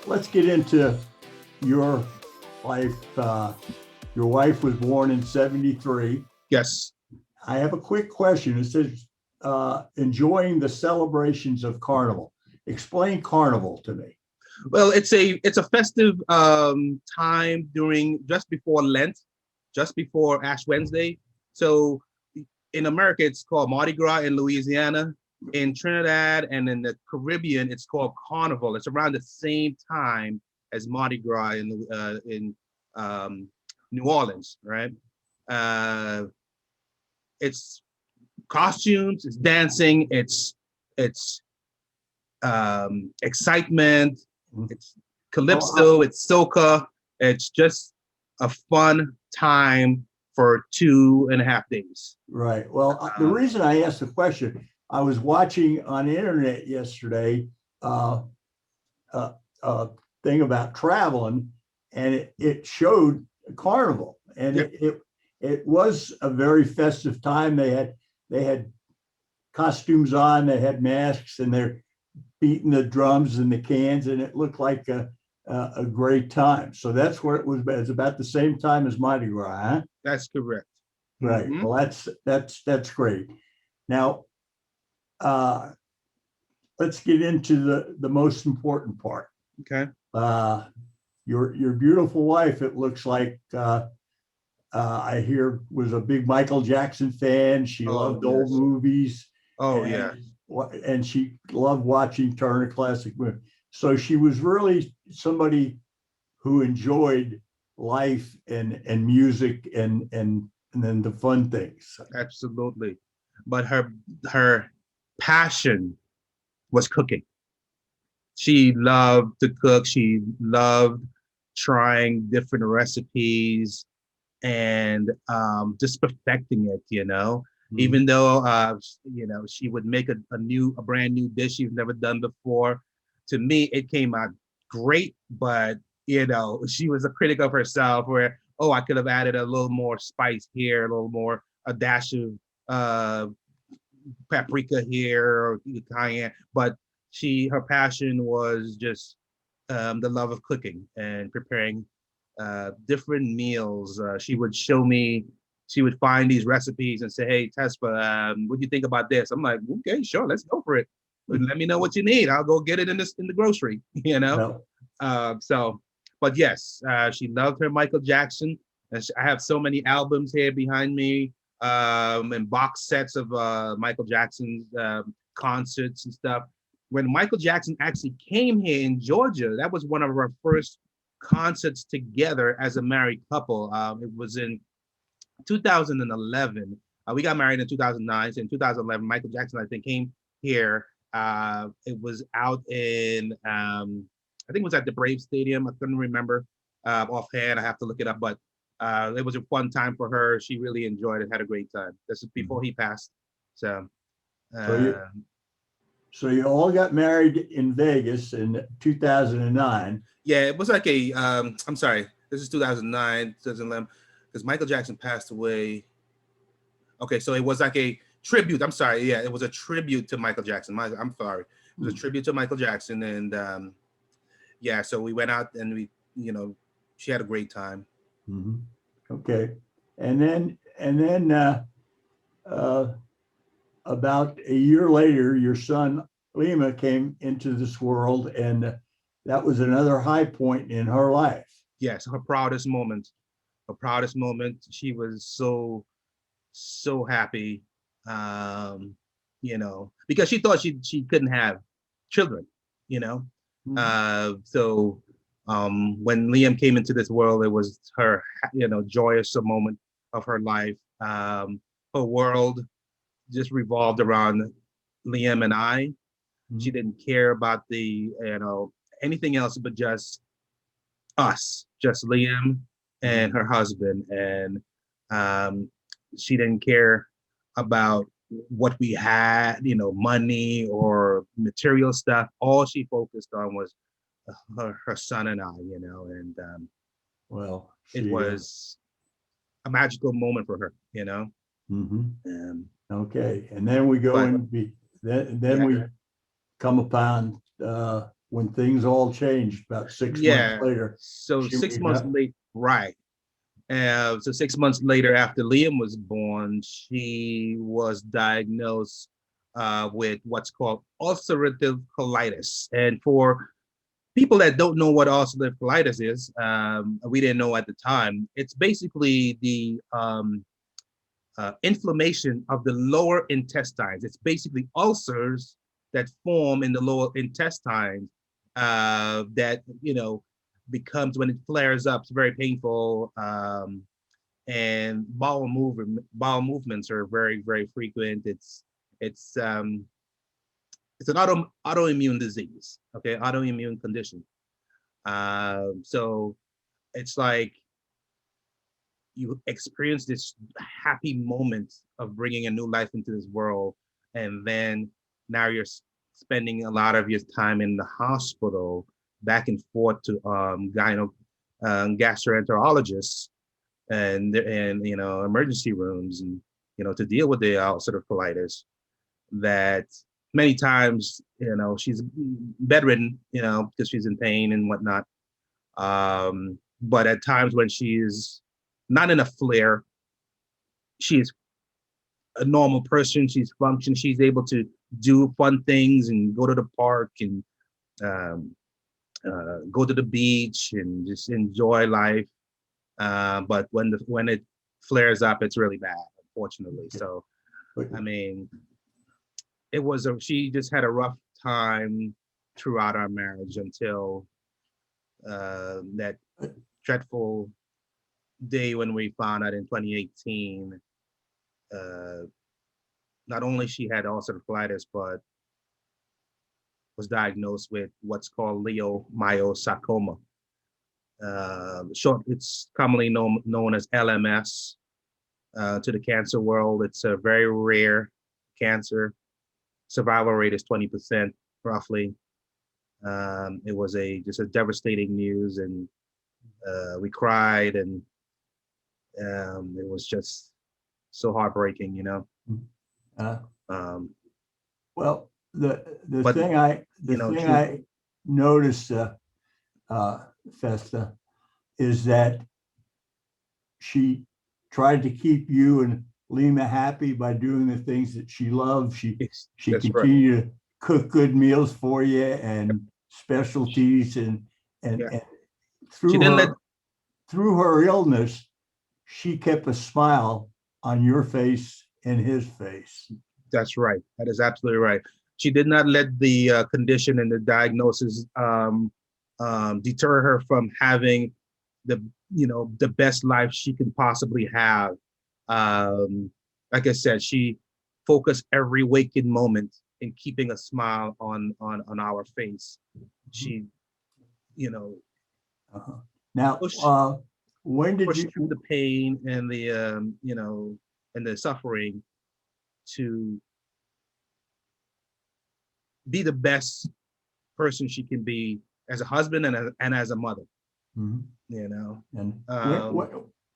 let's get into your life. Your wife was born in 73. Yes. I have a quick question. It says, enjoying the celebrations of Carnival. Explain Carnival to me. Well, it's a festive time during just before Lent, just before Ash Wednesday. So in America, it's called Mardi Gras in Louisiana. In Trinidad and in the Caribbean, it's called Carnival. It's around the same time as Mardi Gras in New Orleans, right? Uh, it's costumes, it's dancing, it's excitement, it's calypso, it's soca. It's just a fun time for 2.5 days. Right. Well, the reason I asked the question, I was watching on the internet yesterday a thing about traveling, and it showed Carnival, and Yep. it was a very festive time. They had costumes on, they had masks, and they're beating the drums and the cans, and it looked like a great time. So that's where it was. It's about the same time as Mardi Gras, huh? That's correct. Right. Mhm. Well, that's great. Now, uh, let's get into the most important part. Okay. Uh, your beautiful wife, it looks like, I hear, was a big Michael Jackson fan. She Oh, loved old yes. movies, Oh, yeah. and and she loved watching Turner Classic Movies. So she was really somebody who enjoyed life and music and then the fun things. Absolutely. But her passion was cooking. She loved to cook. She loved trying different recipes and just perfecting it. Mm. Even though she would make a brand new dish she's never done before. To me, it came out great, but she was a critic of herself where, oh, I could have added a little more spice here, a little more, a dash of uh paprika here or cayenne, but her passion was just the love of cooking and preparing different meals. She would show me, she would find these recipes and say, "Hey, Tesfa, what do you think about this?" I'm like, "Okay, sure, let's go for it. But let me know what you need. I'll go get it in the grocery." Well, So, but yes, she loved her Michael Jackson. And I have so many albums here behind me, and box sets of Michael Jackson's concerts and stuff. When Michael Jackson actually came here in Georgia, that was one of our first concerts together as a married couple. It was in 2011. We got married in 2009. So in 2011, Michael Jackson, I think, came here. It was out in, I think it was at the Brave Stadium. I couldn't remember offhand. I have to look it up, but it was a fun time for her. She really enjoyed it, had a great time. This is before he passed. So, so you uh, so you all got married in Vegas in 2009. yeah, it was like I'm sorry, this is 2009, 2011, because Michael Jackson passed away. Okay, so it was like a tribute. I'm sorry. Yeah, it was a tribute to Michael Jackson. I'm sorry. It was a tribute to Michael Jackson, and yeah, so we went out and she had a great time. Mhm. Okay, and then uh, about a year later, your son Lima came into this world, and that was another high point in her life. Yes, her proudest moment. Her proudest moment. She was so happy, because she thought she couldn't have children, you know. Mhm. So when Liam came into this world, it was her, joyous moment of her life. Her world just revolved around Liam and I. She Mhm. didn't care about anything else but just us, just Liam and Mhm. her husband, and um, she didn't care about what we had, money or material stuff. All she focused on was her son and I, and Well, it she. was a magical moment for her. Mhm. Um, Okay, and then we go but and be then yeah, we come upon when things all changed about 6 months Yeah. later. So She 6 months late, right. So 6 months later, after Liam was born, she was diagnosed with what's called ulcerative colitis. And for people that don't know what ulcerative colitis is, we didn't know at the time. It's basically the inflammation of the lower intestines. It's basically ulcers that form in the lower intestines that, becomes, when it flares up, it's very painful. And bowel movements are very, very frequent. It's an autoimmune disease, okay, autoimmune condition. So it's like you experience this happy moment of bringing a new life into this world, and then now you're spending a lot of your time in the hospital, back and forth to gastroenterologists and emergency rooms, and to deal with the ulcerative colitis. That many times she's bedridden, because she's in pain and whatnot. But at times when she's not in a flare, she's a normal person. She's functioning. She's able to do fun things and go to the park and um, go to the beach and just enjoy life. But when it flares up, it's really bad, unfortunately. So, I mean, she just had a rough time throughout our marriage until that dreadful day when we found out in 2018. Not only she had ulcerative colitis, but was diagnosed with what's called leiomyosarcoma. It's commonly known as LMS. To the cancer world, it's a very rare cancer. Survival rate is 20%, roughly. It was just a devastating news, and we cried, and it was just so heartbreaking, Uh, Um, well, the but thing I noticed, Festa, is that she tried to keep you and Lima happy by doing the things that she loved. She that's right. continued to cook good meals for you and specialties, and Yeah. through her illness, she kept a smile on your face and his face. That's right. That is absolutely right. She did not let the condition and the diagnosis deter her from having the best life she can possibly have. Like I said, she focused every waking moment in keeping a smile on our face. She, Uh-huh. Now, when did you through the pain and the and the suffering to be the best person she can be as a husband and as a mother. Mhm. And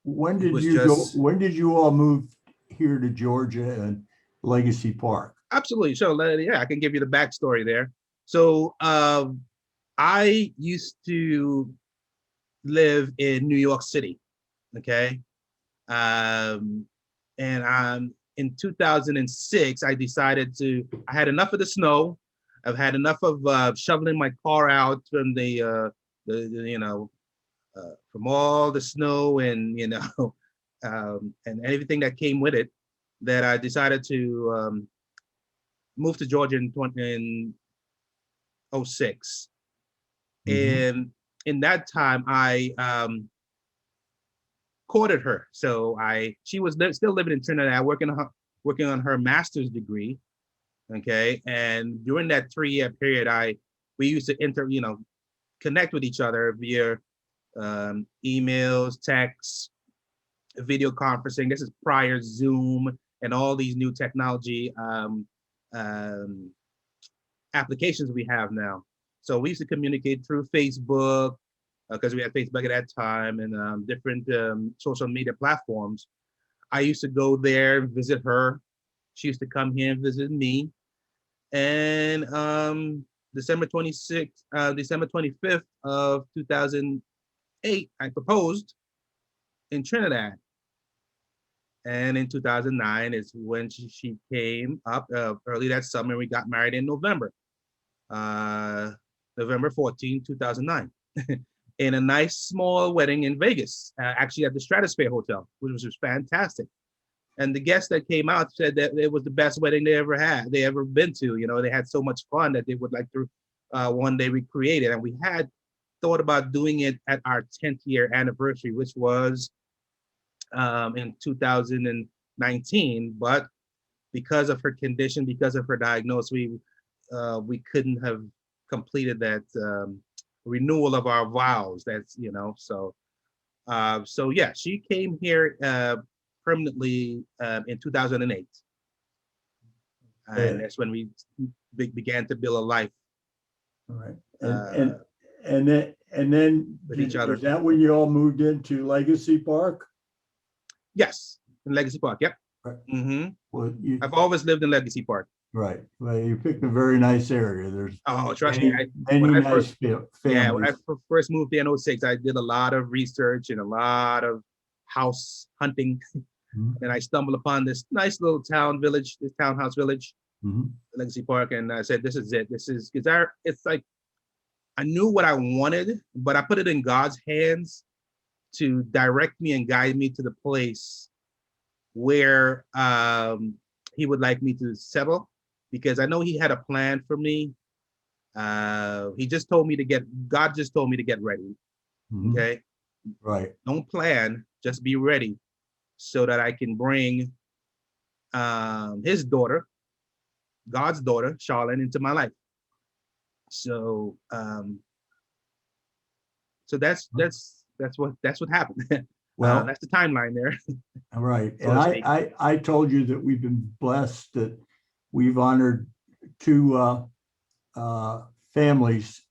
when did you go? When did you all move here to Georgia and Legacy Park? Absolutely. So yeah, I can give you the backstory there. So I used to live in New York City. Okay. And in 2006, I decided I had enough of the snow. I've had enough of shoveling my car out from from all the snow and, and everything that came with it, that I decided to move to Georgia in 2006. Mhm. And in that time, I courted her. So she was still living in Trinidad, working on her master's degree. Okay, and during that 3-year period, we used to connect with each other via emails, texts, video conferencing. This is prior Zoom and all these new technology applications we have now. So we used to communicate through Facebook, because we had Facebook at that time, and different social media platforms. I used to go there, visit her. She used to come here and visit me. And December 26th, December 25th of 2008, I proposed in Trinidad. And in 2009 is when she came up early that summer. We got married in November, November 14, 2009, in a nice small wedding in Vegas, actually at the Stratosphere Hotel, which was fantastic. And the guests that came out said that it was the best wedding they ever been to. You know, they had so much fun that they would like to one day recreate it. And we had thought about doing it at our 10th year anniversary, which was in 2019, but because of her condition, because of her diagnosis, we couldn't have completed that renewal of our vows. That's, you know, so yeah, she came here permanently in 2008, and that's when we began to build a life. All right, and then with each other. Is that when you all moved into Legacy Park? Yes, in Legacy Park. Yep. Right. Mm-hmm. Well, I've always lived in Legacy Park. Right. Well, you picked a very nice area. There's trust me. Many nice families. Yeah, when I first moved there in 06, I did a lot of research and a lot of house hunting. Mm-hmm. And I stumbled upon this nice little townhouse village, mm-hmm. Legacy Park. And I said, this is it. This is, because it's like, I knew what I wanted, but I put it in God's hands to direct me and guide me to the place where he would like me to settle, because I know he had a plan for me. God just told me to get ready. Mm-hmm. Okay. Right. Don't plan, just be ready so that I can bring his daughter, God's daughter, Sharlyn, into my life. So that's what happened. Well, that's the timeline there. Right. And I told you that we've been blessed that we've honored two families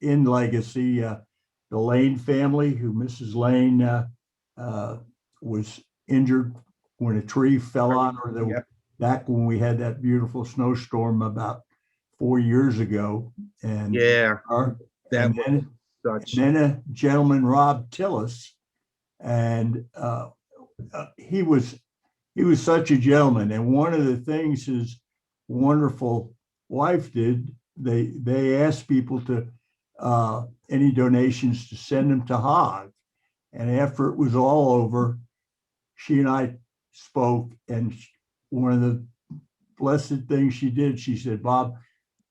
in Legacy. The Lane family, who Mrs. Lane was injured when a tree fell on her. Yep. Back when we had that beautiful snowstorm about 4 years ago. And yeah, then a gentleman, Rob Tillis, and he was such a gentleman. And one of the things his wonderful wife did, they asked people to any donations to send them to HOG. And after it was all over, she and I spoke, and one of the blessed things she did, she said, Bob,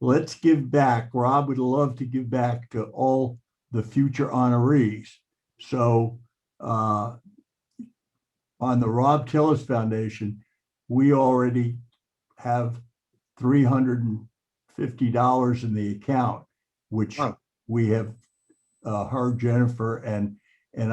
let's give back. Rob would love to give back to all the future honorees. So on the Rob Tillis Foundation, we already have $350 in the account, which we have her, Jennifer, and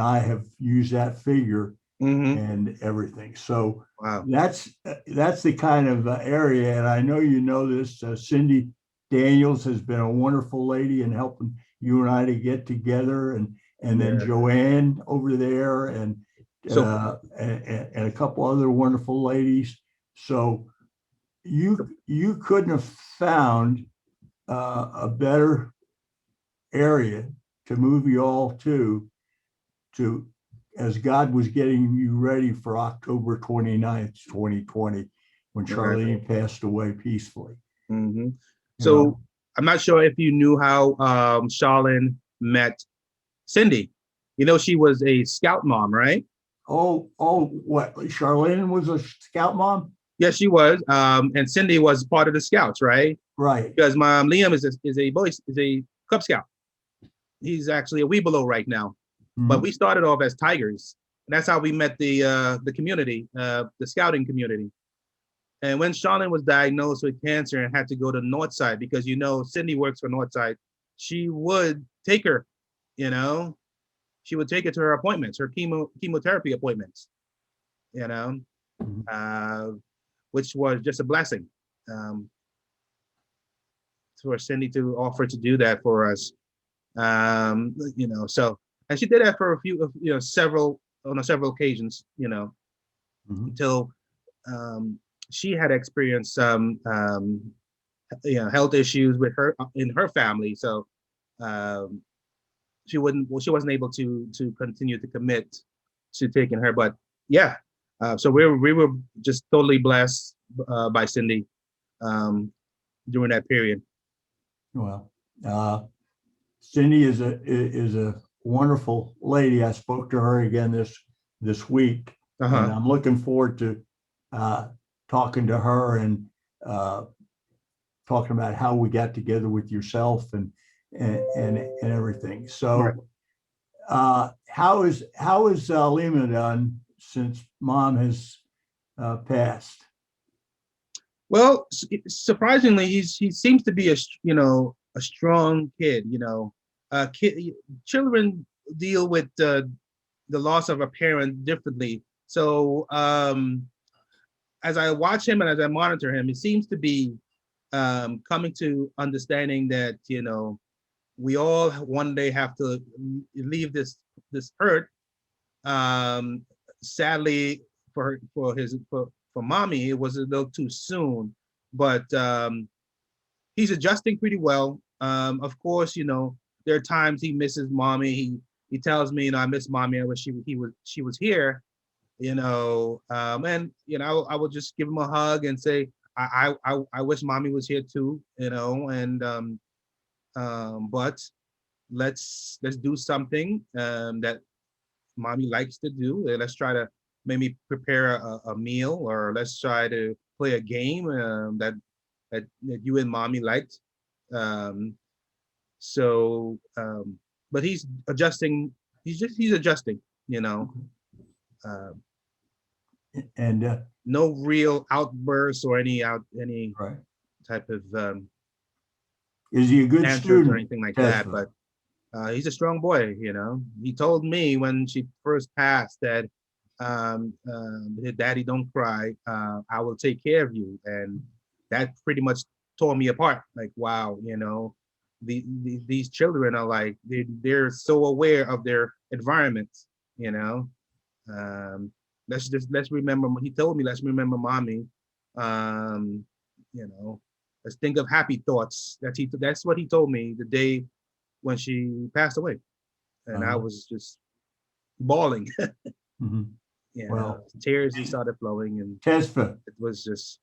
I have used that figure. Mm-hmm. And everything. So that's the kind of area. And I know you know this. Cindy Daniels has been a wonderful lady in helping you and I to get together, and then Joanne over there, and a couple other wonderful ladies. So you couldn't have found a better area to move you all to as God was getting you ready for October 29th, 2020, when Sharlyn passed away peacefully. Mm-hmm. So I'm not sure if you knew how Sharlyn met Cindy. You know, she was a scout mom, right? Oh, what? Sharlyn was a scout mom? Yes, she was. And Cindy was part of the scouts, right? Right. Because Liam is a Cub Scout. He's actually a Webelow right now. But we started off as Tigers. And that's how we met the community, the scouting community. And when Sharlyn was diagnosed with cancer and had to go to Northside, because, you know, Cindy works for Northside, she would take her, you know, she would take her to her appointments, her chemotherapy appointments, you know, which was just a blessing for Cindy to offer to do that for us, you know, so. And she did that for several occasions, you know, until she had experienced some health issues with her in her family. So um, she wasn't able to continue to commit to taking her. But yeah, so we were just totally blessed by Cindy during that period. Well, Cindy is a wonderful lady. I spoke to her again this week, and I'm looking forward to talking to her and talking about how we got together with yourself and everything. So, how is Lima done since Mom has passed? Well, surprisingly, he seems to be a strong kid. Children deal with the loss of a parent differently. So as I watch him and as I monitor him, he seems to be coming to understanding that we all one day have to leave this earth. Sadly for mommy, it was a little too soon, but he's adjusting pretty well. Of course, there are times he misses mommy. He tells me, I miss mommy. I wish she was here. And I would just give him a hug and say, I wish mommy was here too. And but let's do something that mommy likes to do. Let's try to maybe prepare a meal, or let's try to play a game that you and mommy liked. Um, but he's adjusting. He's adjusting. Uh, And no real outbursts or any right. type of Is he a good answers student or anything like that. But he's a strong boy. He told me when she first passed that daddy, don't cry, I will take care of you. And that pretty much tore me apart. Like, wow, these children are like, they're so aware of their environments. Let's remember, he told me, let's remember mommy. um let's think of happy thoughts. That's what he told me the day when she passed away. And I was just bawling. Mhm. Well, Tears just started flowing, and Tesfa, it was just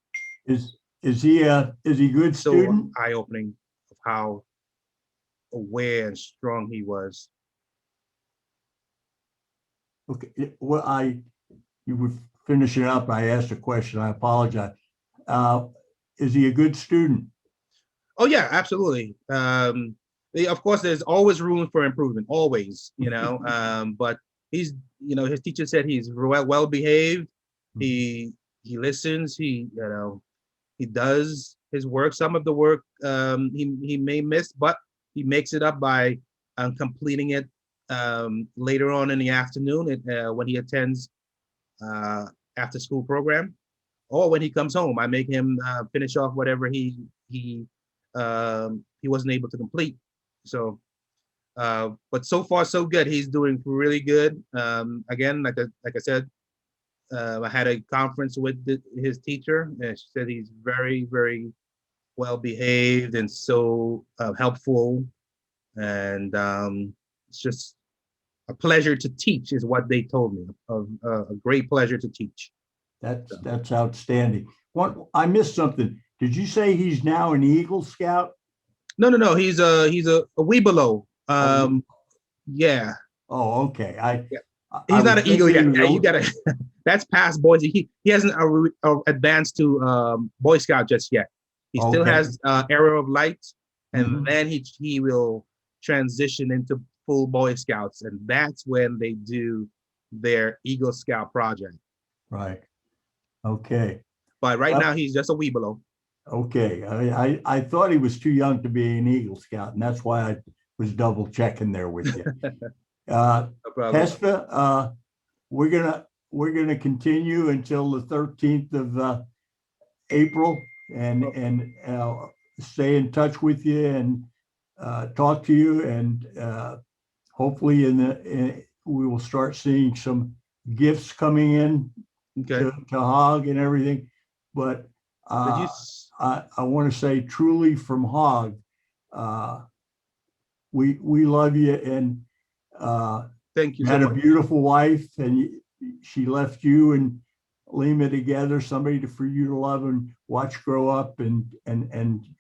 is he a good so student? eye-opening of how aware and strong he was. Okay. Well, you were finishing up. I asked a question. I apologize. Is he a good student? Oh yeah, absolutely. Of course, there's always room for improvement, always. But he's, his teacher said he's well behaved. He listens. He does his work. Some of the work he may miss, but he makes it up by completing it later on in the afternoon when he attends after school program, or when he comes home. I make him finish off whatever he wasn't able to complete. So, but so far so good. He's doing really good. Again, like I said, I had a conference with his teacher, and she said he's very, very well behaved and so helpful. And it's just a pleasure to teach, is what they told me. A great pleasure to teach. That's outstanding. I missed something. Did you say he's now an Eagle Scout? No. He's a wee below. Yeah. Oh, okay. He's not an Eagle yet. Yeah, you gotta. That's past boys. He hasn't advanced to Boy Scout just yet. He still has Arrow of Light, and then he will transition into full Boy Scouts, and that's when they do their Eagle Scout project. Right. Okay. But right now he's just a wee below. Okay. I thought he was too young to be an Eagle Scout, and that's why I was double checking there with you. No problem. Tesfa, we're gonna continue until the 13th of April, and stay in touch with you and talk to you, and hopefully we will start seeing some gifts coming in to HOG and everything. But Did you? I want to say truly from HOG, we love you, and Thank you you so had a much. beautiful wife, and she left you and Lima together, somebody for you to love and watch grow up. And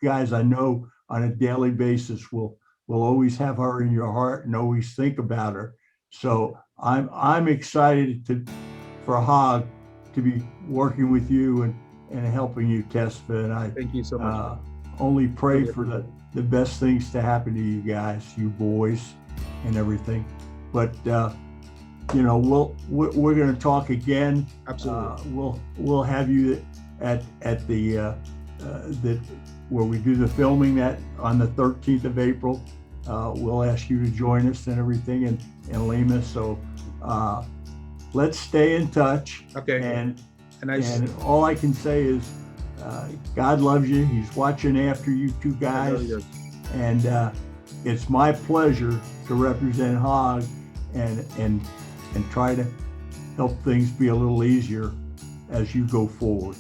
guys, I know on a daily basis will always have her in your heart and always think about her. So I'm excited for HOG to be working with you and helping you, Tesfa. And I Thank you so much. only pray Really for appreciate the best things to happen to you guys, you boys, and everything. But you know, we're going to talk again. Absolutely. We'll have you at the where we do the filming on the 13th of April. We'll ask you to join us and everything in Lima. So let's stay in touch. Okay. And And all I can say is God loves you. He's watching after you two guys. And it's my pleasure to represent HOG and try to help things be a little easier as you go forward.